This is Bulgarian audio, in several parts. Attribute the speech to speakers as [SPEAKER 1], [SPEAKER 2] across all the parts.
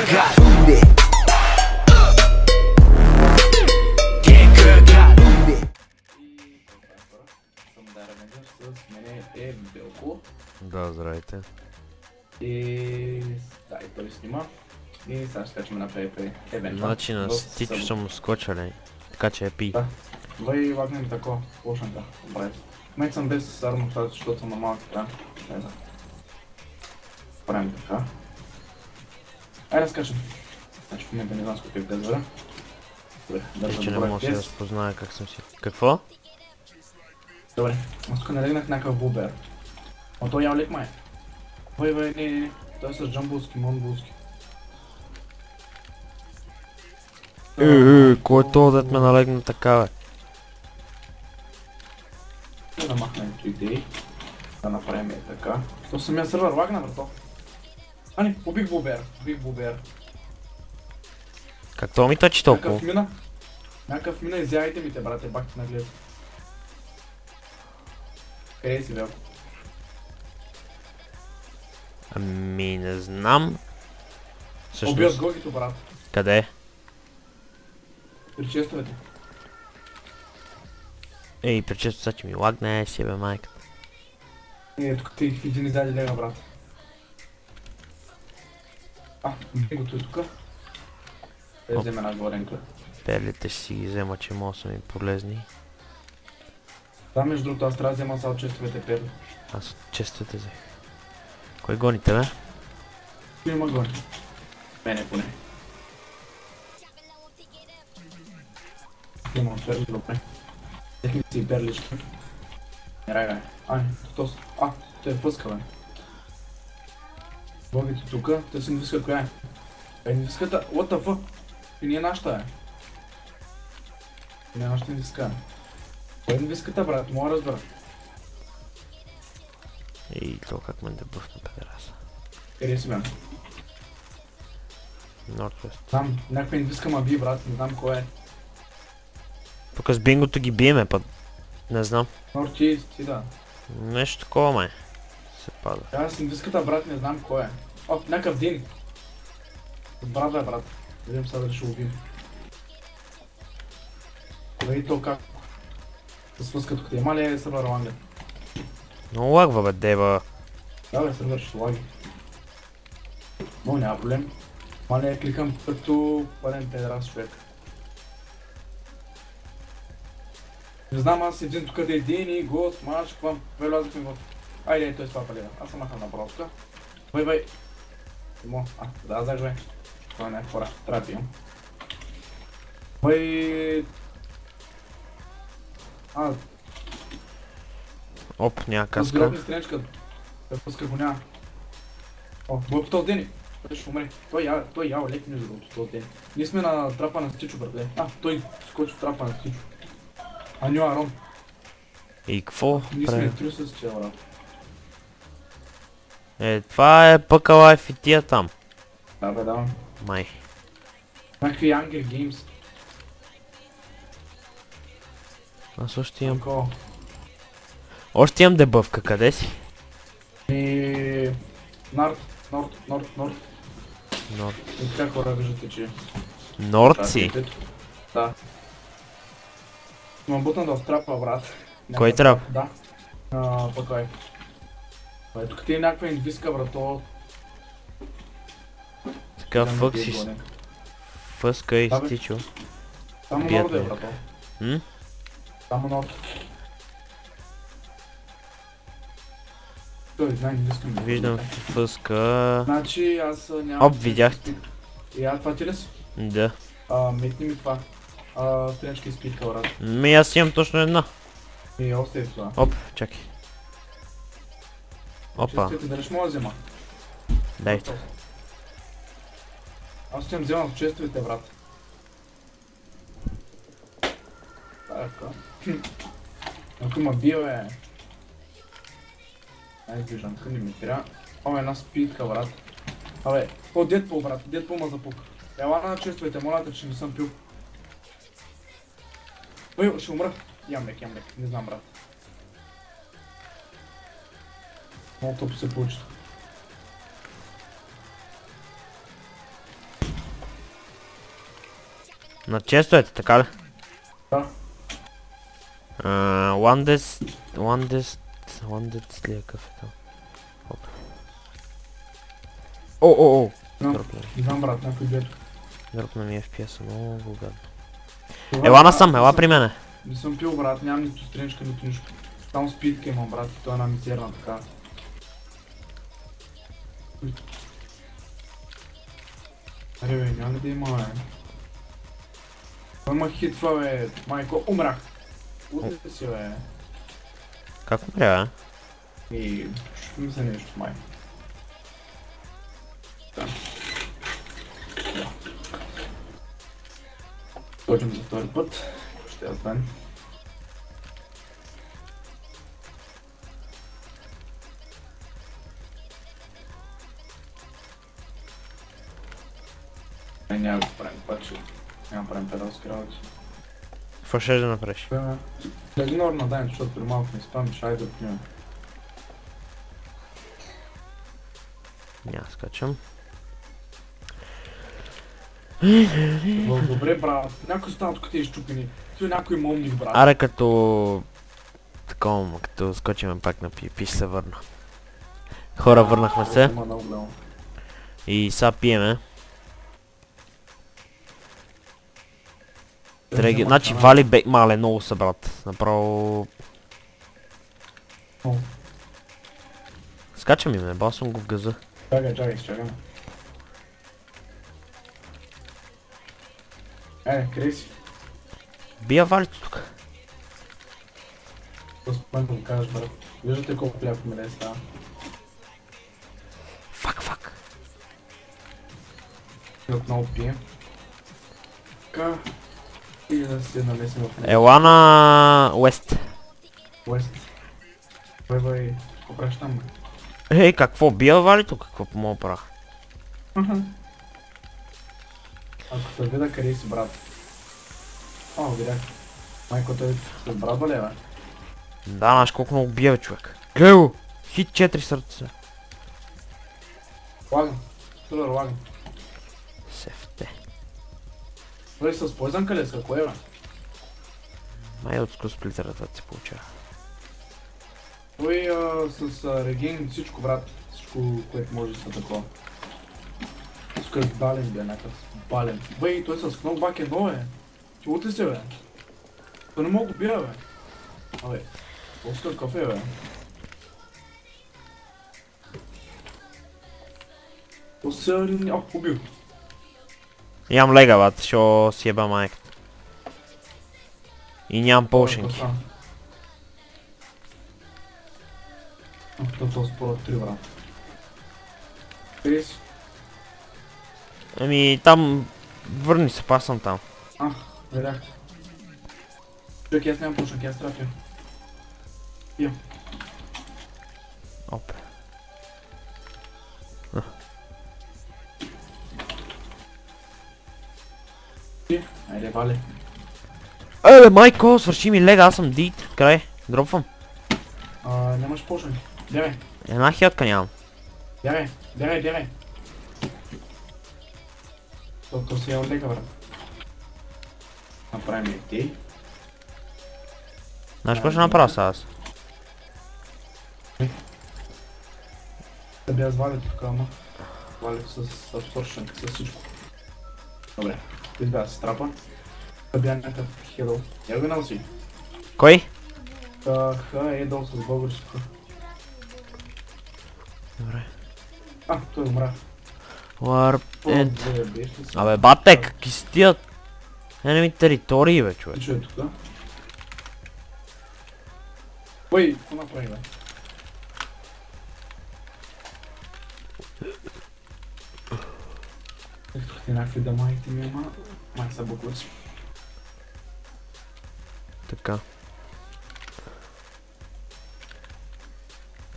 [SPEAKER 1] garude. Съм Дарамедър, с мене е Белко.
[SPEAKER 2] Да, здравейте.
[SPEAKER 1] И да, и той снима. И сега ще скачаме на PvP евента.
[SPEAKER 2] Значи на Стичо са му скочали, така че е пи.
[SPEAKER 1] Да. Вай лагнем тако, лошанка, брат. В момента съм без армор, защото съм на малък екран. Не знам. Правим така. Айде да скачам. Значи в момента не знам сколько е газвара. Добре, държа
[SPEAKER 2] Че не
[SPEAKER 1] добре
[SPEAKER 2] мога да се
[SPEAKER 1] пес.
[SPEAKER 2] разпозная как съм си. Какво?
[SPEAKER 1] Добре, аз тук налегнах някакъв бубер. Но той явлек май. Вай, не. Той е с джамбулски, монголски.
[SPEAKER 2] Кой е това дет ме налегна така, бе?
[SPEAKER 1] Да махнем идеи. Да направим е така. То самия сървър лагна, брато. А не, убих бубер. Убих бубер.
[SPEAKER 2] Как това ми тъчи толкова?
[SPEAKER 1] Някакъв мина изява итемите, брате, бак ти нагледа. Къде си, Велко?
[SPEAKER 2] Ами не знам.
[SPEAKER 1] Убил с гогито, брат.
[SPEAKER 2] Къде?
[SPEAKER 1] При честовете.
[SPEAKER 2] Ей, пречесто са, че ми лагне, си бе майка.
[SPEAKER 1] Тук ти един издаде лега, брат. Бигото е тука. Да вземе една горенка.
[SPEAKER 2] Перлите ще си ги взема, че могат са ми полезни.
[SPEAKER 1] Да, между другото, аз трябва да взема са от честовете перли.
[SPEAKER 2] Аз от честите взех. Кой гоните, бе?
[SPEAKER 1] Той има гони. Мене поне. Имам перли, добре. Техни си и перлички. Не райгай. Той е фъска, бе. Богите тука, те са инвиска коя е? Инвиската, what the fuck? И не е нашата, е. И не е нашата инвиска. Кой е инвиската, брат? Мога да разбера.
[SPEAKER 2] Ей, то как ме да бъфна педераса.
[SPEAKER 1] Къде си, бе?
[SPEAKER 2] Нортвест.
[SPEAKER 1] Там, някаква инвиска ма би, брат, не знам кой е.
[SPEAKER 2] Тук с бингото ги биеме, път. Не знам.
[SPEAKER 1] Нортист, ти да.
[SPEAKER 2] Нещо такова, май. Се пада.
[SPEAKER 1] Аз инвиската, брат, не знам кой е. Някакъв дин. Брат, бе, брат. Видим сега дали ще убим. Кое и то как? С фъска тук. Има ли е сървър лагер?
[SPEAKER 2] Много лагва, бе, дева.
[SPEAKER 1] Да, бе, сървър ще лаги. Но няма проблем. Мале кликам като пълен педерас човек. Не знам, аз един тук да е дин и гост, маш, квам. Влязахме в... Айде, той това палева. Аз съм махал на бродка. Бай. Тимо, да, знаеш, бе. Това не е хора, трябва да пием. Бай...
[SPEAKER 2] Оп, няма каска.
[SPEAKER 1] Сграбни стренчка. Той пъска го няма. Бой по този ден. Той ще умре. Той ява лек между другото този ден. Ние сме на трапа на Стичо, братле. Той скочи в трапа на Стичо. Ню Арон.
[SPEAKER 2] И какво?
[SPEAKER 1] Ние сме трю с чел, брат.
[SPEAKER 2] Това е пъка лайф и тия там.
[SPEAKER 1] Да, бе, да.
[SPEAKER 2] Май.
[SPEAKER 1] Някакви Hunger Games.
[SPEAKER 2] Аз още имам... Още имам дебъвка, къде си?
[SPEAKER 1] Норд. И така хора виждате, че...
[SPEAKER 2] Норд си?
[SPEAKER 1] Да. Имам бутна да страпа, брат.
[SPEAKER 2] Кой трап?
[SPEAKER 1] Да. Пъкай. Тук ти е някаква инвиска, брато.
[SPEAKER 2] Така фък си... Фъска и Стичо.
[SPEAKER 1] Само Норд е, брато. Само Норд. Той знае, не искам да...
[SPEAKER 2] Виждам фъска...
[SPEAKER 1] Значи аз нямам...
[SPEAKER 2] Оп, видях.
[SPEAKER 1] Това ти ли си?
[SPEAKER 2] Да.
[SPEAKER 1] Метни ми това. Стренчка и спитка, брат.
[SPEAKER 2] Аз имам точно една.
[SPEAKER 1] Остави това.
[SPEAKER 2] Оп, чакай. Опа.
[SPEAKER 1] Честите, дали ще мога да взема?
[SPEAKER 2] Дайте.
[SPEAKER 1] Аз ще вземам в честовете, брат. Така. Ако ма бил е... Виждам, къде ми трябва. Една спитка, брат. Дедпул, брат. Дедпул ма запука. Ела на честовете, моля те, че не съм пил. Ще умра. Ям лек. Не знам, брат. Много тъпо се получи.
[SPEAKER 2] На честовете, така ли?
[SPEAKER 1] Да.
[SPEAKER 2] One ли е кафето? О!
[SPEAKER 1] Но,
[SPEAKER 2] Дропна ми.
[SPEAKER 1] не знам брат, някой бед.
[SPEAKER 2] Дропна ми FPS-а, много гадно. Ела насам, ела при мене.
[SPEAKER 1] Не съм пил брат, нямам нито страничка, нито нищо. Само спитка имам брат, и той е една мизерна така. Аре бе, няма ли да има бе? Той ма хитва бе, майко, умрах! Утре си бе.
[SPEAKER 2] Как умря, бе?
[SPEAKER 1] И ще ми се нещо, май. Да. Точим за втори път. Ще я знам. Няма да правим паче. Няма да правим педалски работи.
[SPEAKER 2] Какво ще да направиш?
[SPEAKER 1] Следи норм на дайн, защото при малко не спамиш, айде да отнем.
[SPEAKER 2] Няма скачам.
[SPEAKER 1] Добре брат, някой става тук те изчупени. Той някой момник брат.
[SPEAKER 2] Аре като... Такова, като скочиме пак на PvP ще се върна. Хора, върнахме се. И сега пиеме. Значи вали бек мале много са брат. Направо... Скачам им, бал съм го в газа.
[SPEAKER 1] Чакай, изчакаме. Къде си?
[SPEAKER 2] Бия валито тук.
[SPEAKER 1] Господи да го кажеш брат. Виждате колко пляко ми става.
[SPEAKER 2] Фак.
[SPEAKER 1] И отново пие. Така. И да се намесим в него.
[SPEAKER 2] Ела на... Уест.
[SPEAKER 1] Уест. Бай, какво правиш там бе?
[SPEAKER 2] Ей, какво? Бия валито? Какво по моя прах?
[SPEAKER 1] Ако те видя къде си брат. О, видях. Майко той с брат бъде бе.
[SPEAKER 2] Да, знаеш колко много бия бе човек. Гледай го! Хит 4 сърца.
[SPEAKER 1] Лагам. Супер лагам.
[SPEAKER 2] Сефте.
[SPEAKER 1] Той с поизанка ли с какво е бе?
[SPEAKER 2] Май от сплитера това се получава.
[SPEAKER 1] Той с реген всичко брат. Всичко, което може да са такова. Тук е бален бе, някакъв бален. Бей, той с кнок бак едно бе. Ти лути се бе. Той не мога да бия бе. Абе, по-скър кафе бе. Посъри... О, убил.
[SPEAKER 2] Нямам лега бат, шо си еба майката. И нямам полшенки.
[SPEAKER 1] Това спора 3 брат. Къде си?
[SPEAKER 2] Ами там... Върни се, пас съм там.
[SPEAKER 1] Видях. Човек, аз нямам пушенки, аз трябва пия. Пия.
[SPEAKER 2] Опе.
[SPEAKER 1] Айде, вали.
[SPEAKER 2] Еле, майко, свърши ми лега, аз съм дит. Край, дропвам.
[SPEAKER 1] Нямаш пушенки. Бягай.
[SPEAKER 2] Една хилятка нямам.
[SPEAKER 1] Бягай. То си е от лека, брат. Направим и ти.
[SPEAKER 2] Знаеш какво ще направя сега аз?
[SPEAKER 1] Да бях звалят тук, ама. Валят с абсоршен, с всичко. Добре, избяга се трапа. Да бях някакъв хедъл. Я го носи.
[SPEAKER 2] Кой?
[SPEAKER 1] Едъл с българско.
[SPEAKER 2] Добре.
[SPEAKER 1] Той умра.
[SPEAKER 2] Warp end. Абе бате, какви си тия енеми територии бе човек.
[SPEAKER 1] Че е тук? Бой, какво направи бе? Ето ти някакви дамайки ми, ама май са буклуци.
[SPEAKER 2] Така.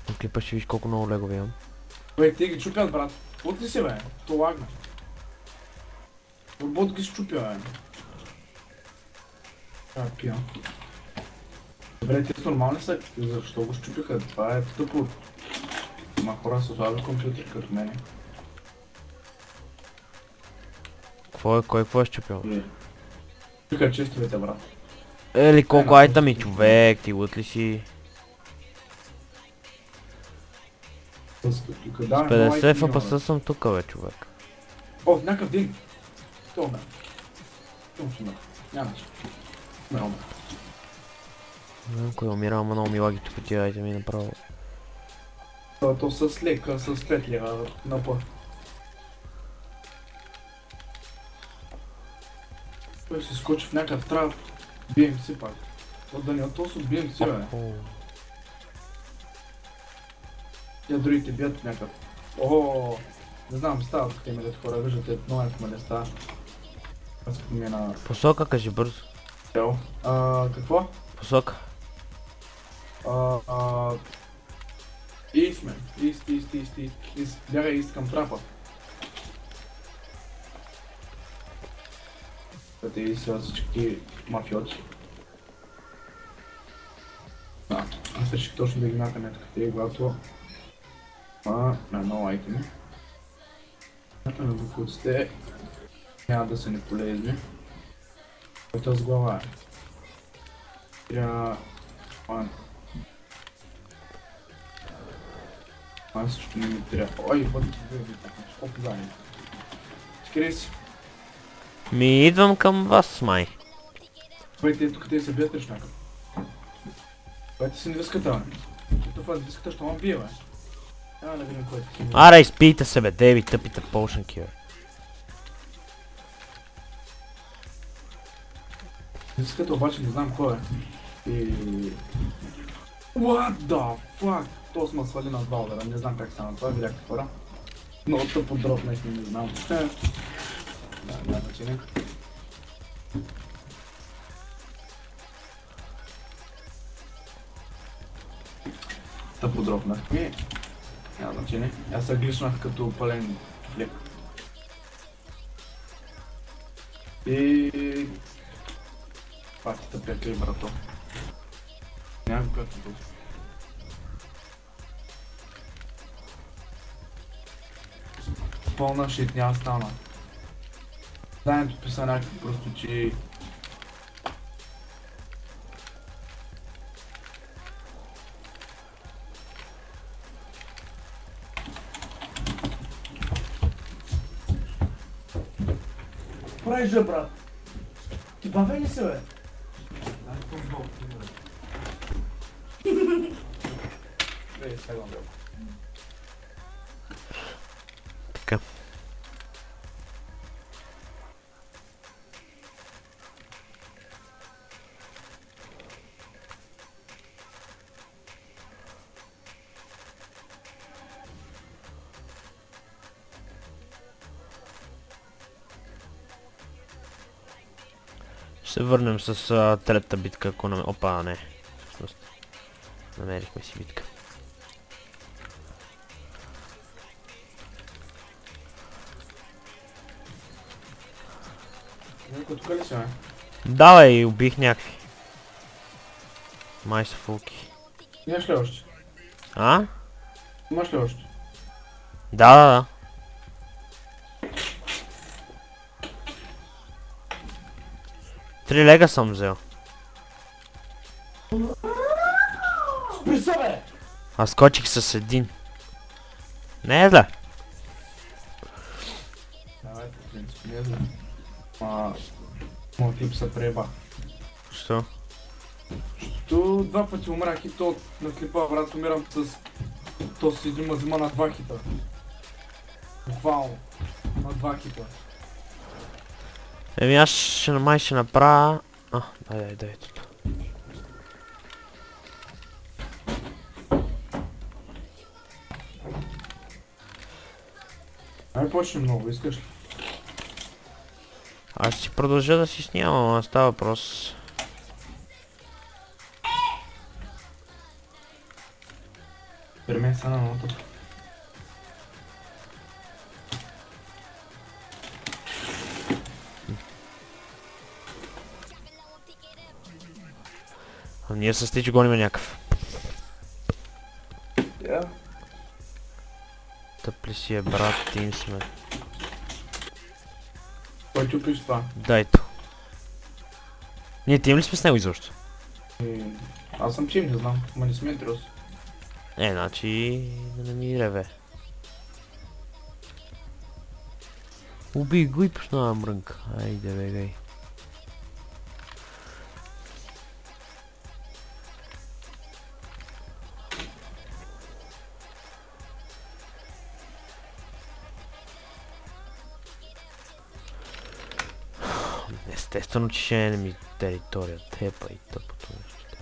[SPEAKER 2] На клипа ще виж колко много легове имам.
[SPEAKER 1] Бе, те ги чупят, брат. От ли си бе? То лагна. Бот ги щупя, бе. Пия. Добре, те с нормални са. Защо го щупиха? Това е тъпо. Има хора с слаби компютър като мене.
[SPEAKER 2] Какво е щупил?
[SPEAKER 1] Тука честовете, брат.
[SPEAKER 2] Ели колко айтами, човек, ти лут ли си? С 50 фапаса съм тука, бе, човек.
[SPEAKER 1] О, някакъв дин! То умер. То ще умер. Нямаш. Не умер.
[SPEAKER 2] Кой умира, ама много ми лаги тук тия айтами направо.
[SPEAKER 1] То с лека, с 5 лева на път. Той се скочи в някакъв трап. BMC пак. От да не отос от BMC, бе. Тя другите бият някакъв. О, не знам, стават като има хора, виждате, много е в малеста. Аз като ми е на...
[SPEAKER 2] Посока, кажи бързо.
[SPEAKER 1] Йо. Какво?
[SPEAKER 2] Посока.
[SPEAKER 1] Ист, мен. Ист. Бягай ист към трапа. Къде и сега всички мафиоти. Да, аз реших точно да ги накънят къде, когато... на много айтеми. Напълно до куците няма да са неполезни. Който с глава е. Трябва... Аз също не ми трябва. Ой, бъдете да ви така, колко заедно. Скри си.
[SPEAKER 2] Ми идвам към вас, май.
[SPEAKER 1] Бъдете ето къде се бият речнака. Бъдете си двиската, бе. Ето това двиската, що ма бие, бе. Да видим кой е.
[SPEAKER 2] Аре, изпийте се, бе, деви, тъпите полшенки, бе.
[SPEAKER 1] Двиската обаче не знам кой е. И... What the fuck? То сме свали на 2 удара, не знам как стана това, видяхте хора. Много тъпо дроп, не знам. Да, няма значение. Тъпо дропнах ми. Няма значение. Аз се глишнах като пълен флек. И... Пак ти тъпекли, брато. Няма какъвто тук. Пълна шитня стана. Знанието писа някакви просточи. Правиш же, брат? Ти баве ли се, бе?
[SPEAKER 2] Така. Ще се върнем с третата битка, ако не... Опа, не. Всъщност. Намерихме си битка.
[SPEAKER 1] Някой тук ли си, бе?
[SPEAKER 2] Давай, убих някакви. Май са фулки.
[SPEAKER 1] Имаш ли още?
[SPEAKER 2] А?
[SPEAKER 1] Имаш ли още?
[SPEAKER 2] Да. 3 лега съм взел.
[SPEAKER 1] Спри се, бе!
[SPEAKER 2] Аз скочих с един. Не е зле.
[SPEAKER 1] Давай, по принцип, не е зле. Моят тип се преба.
[SPEAKER 2] Що?
[SPEAKER 1] Защото 2 пъти умрях и то на клипа, брат, умирам с... То си един взима на 2 хита. Буквално. На 2 хита.
[SPEAKER 2] Еми аз ще направя... дай тук.
[SPEAKER 1] Ай, почни много, искаш ли?
[SPEAKER 2] Аз ще продължа да си снимам, а става въпрос.
[SPEAKER 1] При мен са на нота.
[SPEAKER 2] А ние с Тич гоним някакъв.
[SPEAKER 1] Я?
[SPEAKER 2] Тъп ли си е, брат, тим сме.
[SPEAKER 1] Кой чупиш това?
[SPEAKER 2] Дай то. Ние тим ли сме с него изобщо?
[SPEAKER 1] Аз съм чим, не знам, ама не сме трус.
[SPEAKER 2] Значи да не ми реве. Убий го и почна да мрънка. Айде бегай. Естествено, че ще е ми територия. Тепа и тъпото нещо.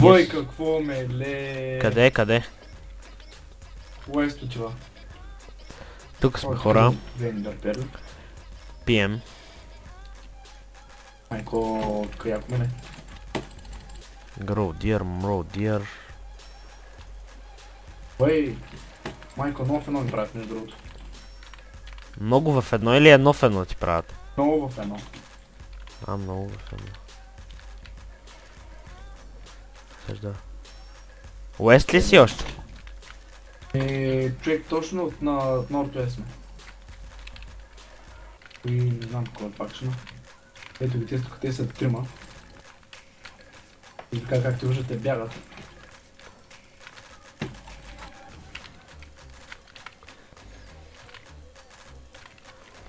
[SPEAKER 1] Бой, какво ме ле?
[SPEAKER 2] Къде, къде?
[SPEAKER 1] Уест отива.
[SPEAKER 2] Тук сме хора.
[SPEAKER 1] Вендърпер.
[SPEAKER 2] Пием.
[SPEAKER 1] Майко, каяко мене.
[SPEAKER 2] Гроу дир, мроу дир.
[SPEAKER 1] Бой, майко, много в едно ми правят между другото.
[SPEAKER 2] Много в едно или едно в едно ти правят?
[SPEAKER 1] Много в едно.
[SPEAKER 2] Много в едно. Съжда. Уест ли си още?
[SPEAKER 1] Човек точно на Норд-Уест сме. И не знам какво е пак ще. Ето ги те са трима. И така както виждате бягат.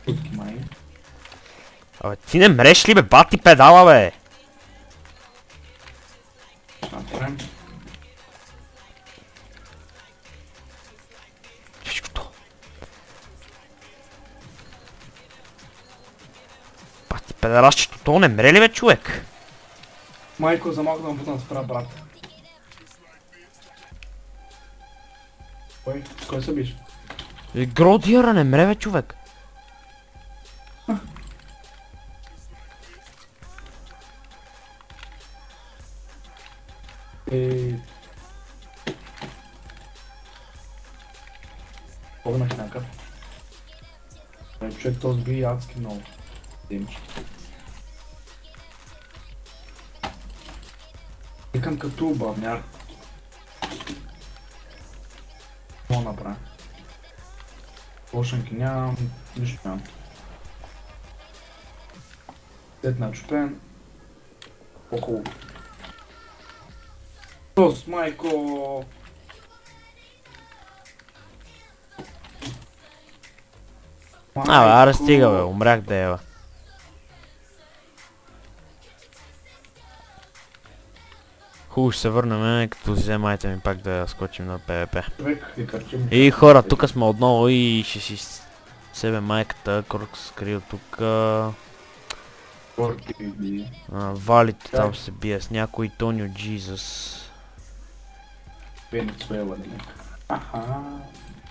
[SPEAKER 1] Тутки май.
[SPEAKER 2] Абе ти не мреш ли бе, бати педала бе?
[SPEAKER 1] Ще направим.
[SPEAKER 2] Всичкото. Бати педалащето, то не мре ли бе човек?
[SPEAKER 1] Майко, за малко да му бутна спра, брат. Кой? С кой се биш?
[SPEAKER 2] Гродиера не мре бе човек.
[SPEAKER 1] Погнах някакъв. Човек този би адски много. Демиш. Викам като бавняр. Какво направя? Лошенки нямам, нищо нямам. Сет на чупен. По-хубаво. Тос, майко!
[SPEAKER 2] Аре стига бе, умрях да ева. Хубаво ще се върнем, като вземайте ми пак да скочим на ПВП. И хора, тук сме отново и ще си себе майката, Корк скрил тук. Валито там се бие с някой Тонио Джизус.
[SPEAKER 1] Венецуела, да не. Аха.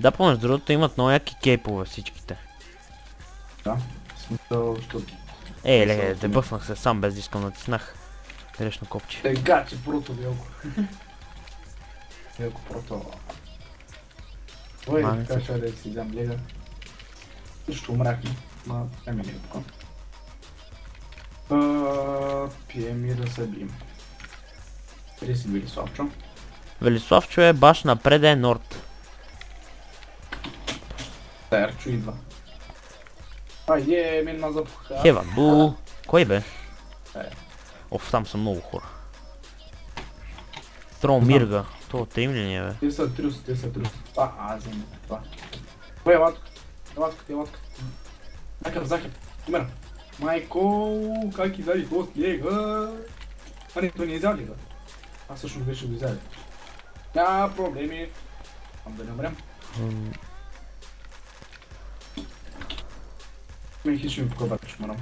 [SPEAKER 2] Да, помниш, другото имат много яки кейпове всичките.
[SPEAKER 1] Да, в смисъл, защото...
[SPEAKER 2] Ле, дебъфнах се сам без да искам, натиснах грешно копче.
[SPEAKER 1] Тега, че прото, Велко. Велко прото. Ой, така ще да си взем лега. Също умрахме, ма не ми не е покон. Пием и да се бием. Къде си Велиславчо?
[SPEAKER 2] Велиславчо е баш напред е Норд.
[SPEAKER 1] Терчо идва. Айде, мен ма запуха.
[SPEAKER 2] Хева, бу. Кой бе? Оф, там са много хора. Трол Мирга. Това трим ли не бе?
[SPEAKER 1] Те са трюс. Азим, това. Кой е латка? Елатка. Накъв захеп, умера. Майко, как изяли този лега? А не, той не изяли, да. Аз също вече го изяли. Няма проблеми. Ам да не умрем. Мен хищ ми покъл бачи шмарам.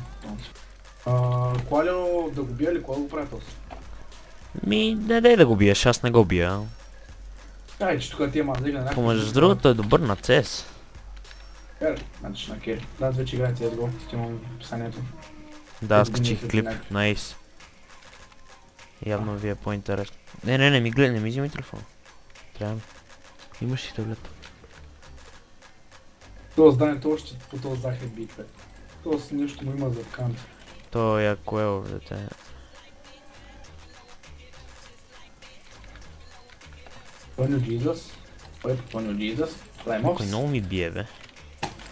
[SPEAKER 1] Коалио да го бия ли? Кога го прави този?
[SPEAKER 2] Не дай да го биеш, аз не го бия.
[SPEAKER 1] Ай, че тук тия мазига на
[SPEAKER 2] Помежду другото е добър на CS.
[SPEAKER 1] Кер, значи на Кер. Да, аз вече играя CSGO, стимам в описанието.
[SPEAKER 2] Да, скачих клип, найс. Явно ви е по-интересно. Не ми гледай, не ми взимай телефон. Трябва ми. Имаш ли таблет?
[SPEAKER 1] Това зданието още по този захар бит, бе. Това си нещо му има за кант.
[SPEAKER 2] То е кое дете.
[SPEAKER 1] Тонио Джизус. Кой е по Тонио Джизус? Лаймовс.
[SPEAKER 2] Кой много ми бие, бе.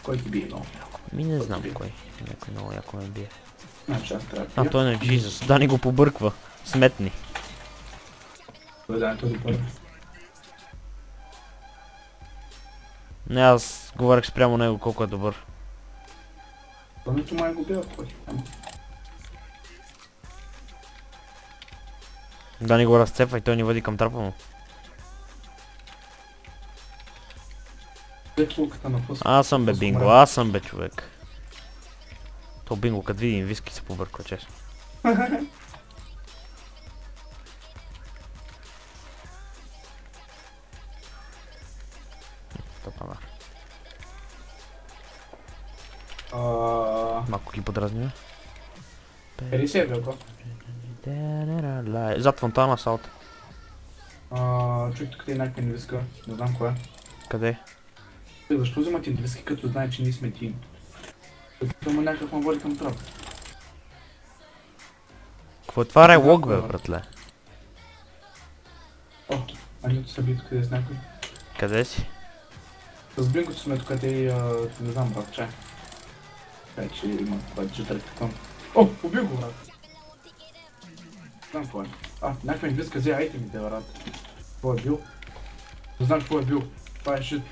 [SPEAKER 1] Кой ти бие много?
[SPEAKER 2] Ми не знам кой. Някой много яко ме бие.
[SPEAKER 1] Значи аз трябва да
[SPEAKER 2] А,
[SPEAKER 1] пия.
[SPEAKER 2] той не Jesus. Дани го побърква. Сметни.
[SPEAKER 1] Гледането до първо.
[SPEAKER 2] Не, аз говорех спрямо него колко е добър.
[SPEAKER 1] Пълнито май го бива, кой.
[SPEAKER 2] Дани го разцепва и той ни води към трапа му.
[SPEAKER 1] След луката на фъс.
[SPEAKER 2] Аз съм бе Бинго, аз съм бе човек. То Бинго, като види инвиски се побърква, честно. Топана. Малко ги подразниме.
[SPEAKER 1] Ери се е белко.
[SPEAKER 2] Зад фонтана салта.
[SPEAKER 1] Чуй тук е някаква инвиска, не знам коя.
[SPEAKER 2] Къде?
[SPEAKER 1] Защо взимат инвиски, като знае, че ние сме тим? Като има някакъв ме води към трап.
[SPEAKER 2] Какво е това райлог, бе, братле?
[SPEAKER 1] О, нито са били тук, къде с някой.
[SPEAKER 2] Къде си?
[SPEAKER 1] С Бингото сме тук, не знам, брат, чай. Чай, че има това четвърти тон. О, убил го, брат. Знам какво е. Някаква инвиска взе айтемите, брат. Какво е бил? Не знам какво е бил. Това е шит.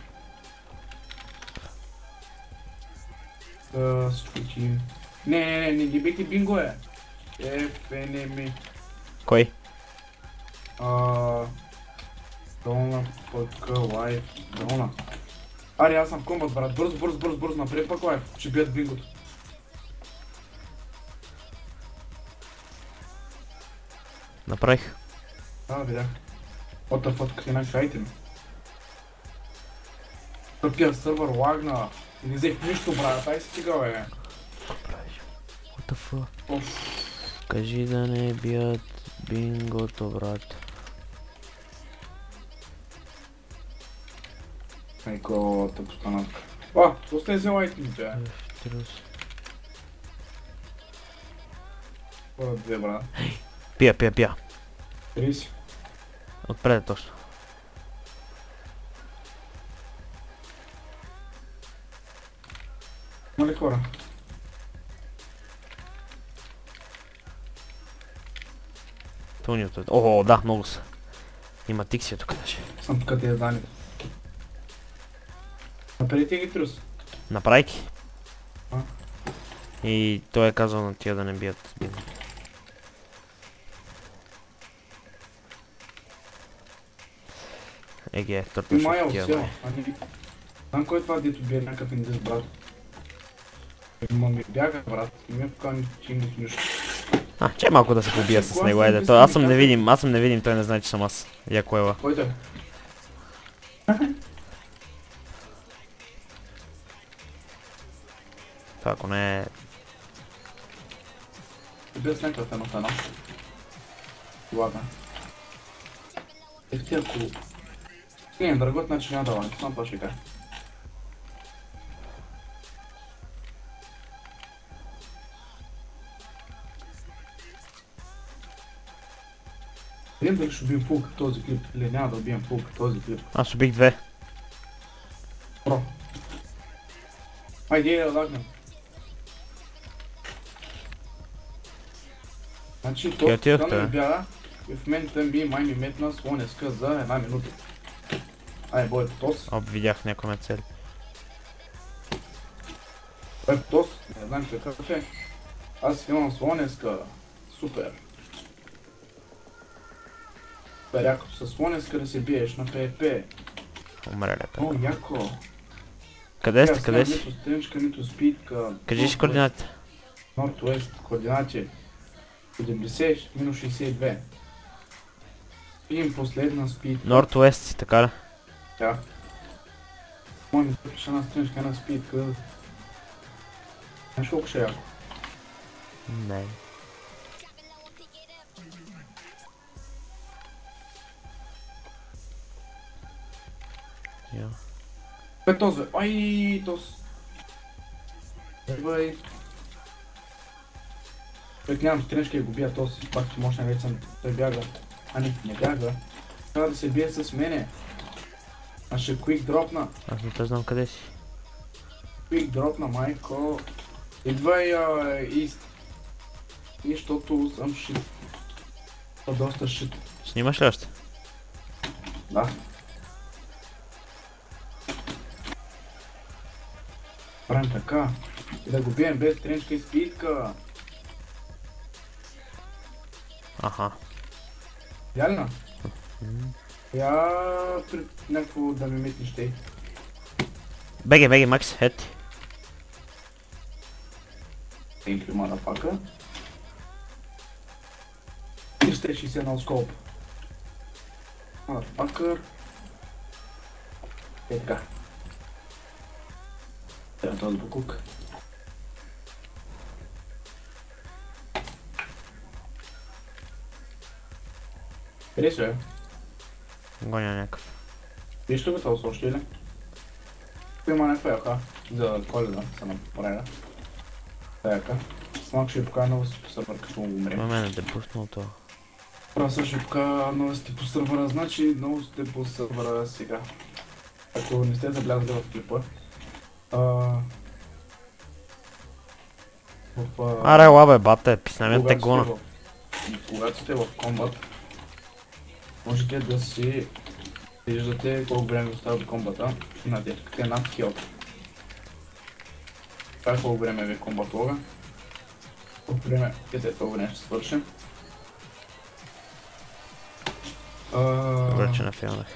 [SPEAKER 1] Всичко ти... Не бейте Бинго, е. FNM.
[SPEAKER 2] Кой?
[SPEAKER 1] Долна, пъка, лайф, долна. Аре, аз съм в комбат, брат. Бързо, напред пък лайф. Ще бият Бингото.
[SPEAKER 2] Направих.
[SPEAKER 1] Видях. What the fuck, какви някакви айтеми. Тъпия сървър лагна. И не взех нищо, брат. Ай си стига, бе.
[SPEAKER 2] What the fuck? Кажи да не бият Бингото, брат.
[SPEAKER 1] Майко, тъпо станатка. Доста е взел айтемите, бе. Какво две, брат?
[SPEAKER 2] Пия.
[SPEAKER 1] 30.
[SPEAKER 2] Отпред точно.
[SPEAKER 1] Има ли хора?
[SPEAKER 2] Тунито е. О, да, много са. Има тиксия тук даже.
[SPEAKER 1] Съм тук тия дани. Напредите ги трус.
[SPEAKER 2] Направи. И той е казал на тия да не бият Бинго. Еге, търпаш от тия, бе.
[SPEAKER 1] Знам кой е това, дето бие някакъв индис, брат. Ма ми бяга, брат. Не ми покани, че имах нищо.
[SPEAKER 2] Че малко да се побия с него, айде. Аз съм невидим, той не знае, че съм аз. Яко ела.
[SPEAKER 1] Кой да?
[SPEAKER 2] Това ако не е...
[SPEAKER 1] Бил с някакъв едно в едно. Ладно. Ти ако... Не, дъргот, значи няма да ладно, знам това ще кажа. Видим дали ще убием фулка в този клип, или няма да убием фулка в този клип.
[SPEAKER 2] Аз убих 2.
[SPEAKER 1] Про. Айде да лагнем. Значи този стана ми бяга и в момента ми май ми метна слонеска за 1 минута. Ай, бой по тос.
[SPEAKER 2] Видях някой ме цели.
[SPEAKER 1] Бой по тос, не знам какъв е. Аз имам слонеска. Супер. Якото със слонеска да се биеш на PvP.
[SPEAKER 2] Умреле, пе.
[SPEAKER 1] О, яко.
[SPEAKER 2] Къде сте, къде си?
[SPEAKER 1] Нито стринчка, нито спидка.
[SPEAKER 2] Кажи си координатите.
[SPEAKER 1] Northwest, координати. 70, минус 62. Видим последна спидка.
[SPEAKER 2] Northwest си, така ли?
[SPEAKER 1] Да. Моя ми пише една стринчка, една спидка. Знаеш колко ще е яко?
[SPEAKER 2] Не.
[SPEAKER 1] Бе, този бе. Ай, този. Бай. Бек, нямам стринчка и го бия този. Пак ти мощна вече съм. Той бяга. Не бяга. Трябва да се бие с мене. Аз ще quick дропна.
[SPEAKER 2] Аз не те знам къде си.
[SPEAKER 1] Пик дроп на майко. Идвай ист. И защото съм шит. Доста шит.
[SPEAKER 2] Снимаш ли още?
[SPEAKER 1] Да. Правим така. И да го бием без тренчка и спитка.
[SPEAKER 2] Аха.
[SPEAKER 1] Реално? Я някакво да ми митнеш тъй.
[SPEAKER 2] БГ, Макс, хед.
[SPEAKER 1] Thank you, motherfucker. 361 скоп. Motherfucker. Е така. Трябва този букук. Къде си е?
[SPEAKER 2] Гоня някакъв.
[SPEAKER 1] Виж ли го това още или? Има някаква яка за Коледа, са направена. Така. Малко ще покажа новости по сървър, като му умре.
[SPEAKER 2] На мен е депуснал това.
[SPEAKER 1] Просто ще покажа новости по сървъра, значи новости по сървъра сега. Ако не сте заблязали в клипа.
[SPEAKER 2] Аре, лабе, бате, писнаме те гона.
[SPEAKER 1] Когато сте в комбат, можете да си виждате колко време остава до комбата. Натискате над хилт. Това е колко време ви комбат лога. Колко време, колко време ще свършим.
[SPEAKER 2] Добре, че нафилнах.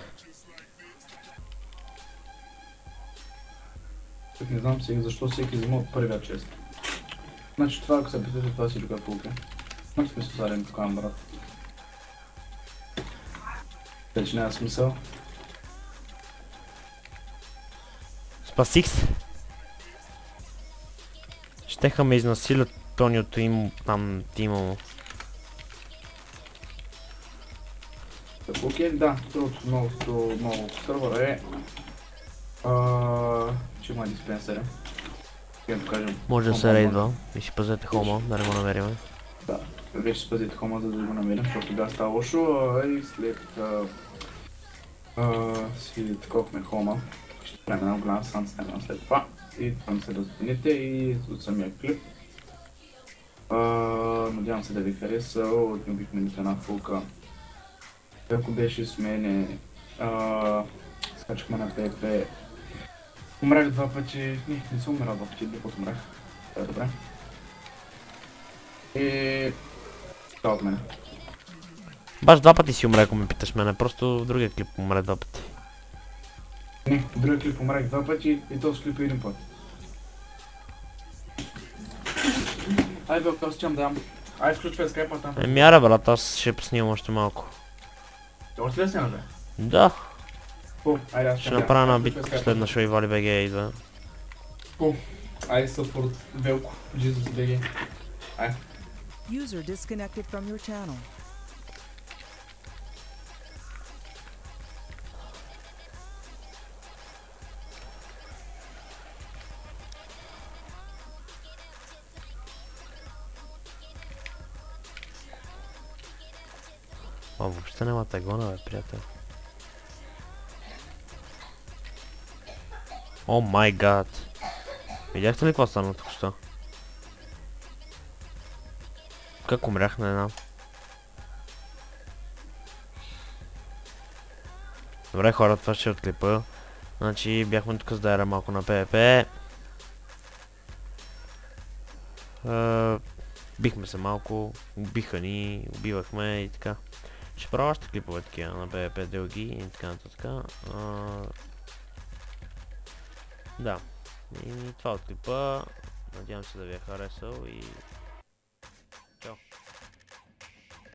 [SPEAKER 1] Тук не знам сега защо всеки взима от първия чест. Значи това, ако се питате, това си друга пулка. Значи сме създадени тук, брат. Вече няма смисъл.
[SPEAKER 2] Спасих се. Щеха ме изнасилят Тониото им там тима му.
[SPEAKER 1] Окей, да, другото много сървъра е... че има диспенсери. Да покажем.
[SPEAKER 2] Може да се рейдва и си пазете хома, да не го намериме.
[SPEAKER 1] Да, вече си пазете хома, за да го намерим, защото тогава става лошо и след... си таковахме хома. Ще правим една голяма сансцена след това. И там се разпините и от самия клип. Надявам се да ви хареса, отнюбихме нито една фулка. Ако беше с мене, скачахме на ПВП. Умрях два пъти, не съм умирал два пъти, друг път умрях. Това е добре. И... това от мене.
[SPEAKER 2] Баш два пъти си умре, ако ме питаш мене, просто в другия клип умре два пъти.
[SPEAKER 1] Не, в другия клип умрях два пъти и този клип е един път. Ай, бе, аз чам да ям. Ай, включвай скайпа там.
[SPEAKER 2] Еми аре брат, аз ще поснимам още малко.
[SPEAKER 1] Още ли снимаш, бе?
[SPEAKER 2] Да.
[SPEAKER 1] Айде, аз
[SPEAKER 2] Ще направя една битка последна, ще и Вали БГ идва.
[SPEAKER 1] Айде, съпорт Велко, Jesus BG. Айде.
[SPEAKER 3] User disconnected from your channel.
[SPEAKER 2] Въобще няма тегона, бе, приятел. О май гад. Видяхте ли какво стана тук що? Как умрях, не знам. Добре хора, това ще е от клипа. Значи бяхме тук с Дайра малко на PvP. Бихме се малко, убиха ни, убивахме и така. Ще правя още клипове такива на PvP дълги и така нататък. Да. И това от клипа. Надявам се да ви е харесал и... Чао!